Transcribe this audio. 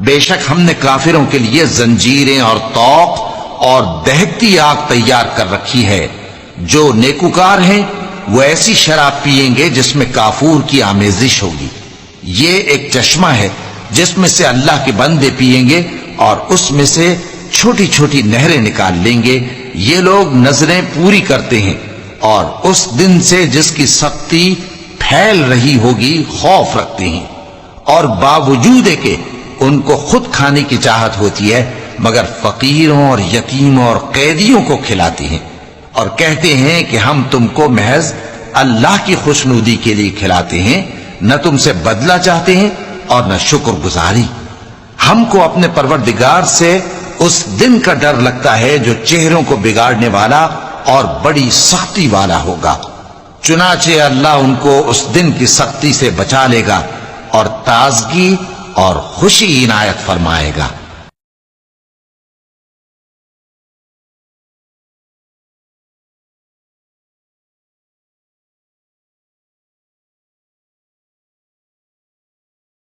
بے شک ہم نے کافروں کے لیے زنجیریں اور طوق اور دہکتی آگ تیار کر رکھی ہے۔ جو نیکوکار ہیں وہ ایسی شراب پیئیں گے جس میں کافور کی آمیزش ہوگی۔ یہ ایک چشمہ ہے جس میں سے اللہ کے بندے پیئیں گے اور اس میں سے چھوٹی چھوٹی نہریں نکال لیں گے۔ یہ لوگ نظریں پوری کرتے ہیں اور اس دن سے جس کی سختی پھیل رہی ہوگی خوف رکھتے ہیں، اور باوجود کہ ان کو خود کھانے کی چاہت ہوتی ہے مگر فقیروں اور یتیموں اور قیدیوں کو کھلاتے ہیں، اور کہتے ہیں کہ ہم تم کو محض اللہ کی خوشنودی کے لیے کھلاتے ہیں، نہ تم سے بدلہ چاہتے ہیں اور نہ شکر گزاری۔ ہم کو اپنے پروردگار سے اس دن کا ڈر لگتا ہے جو چہروں کو بگاڑنے والا اور بڑی سختی والا ہوگا، چنانچہ اللہ ان کو اس دن کی سختی سے بچا لے گا اور تازگی اور خوشی عنایت فرمائے گا۔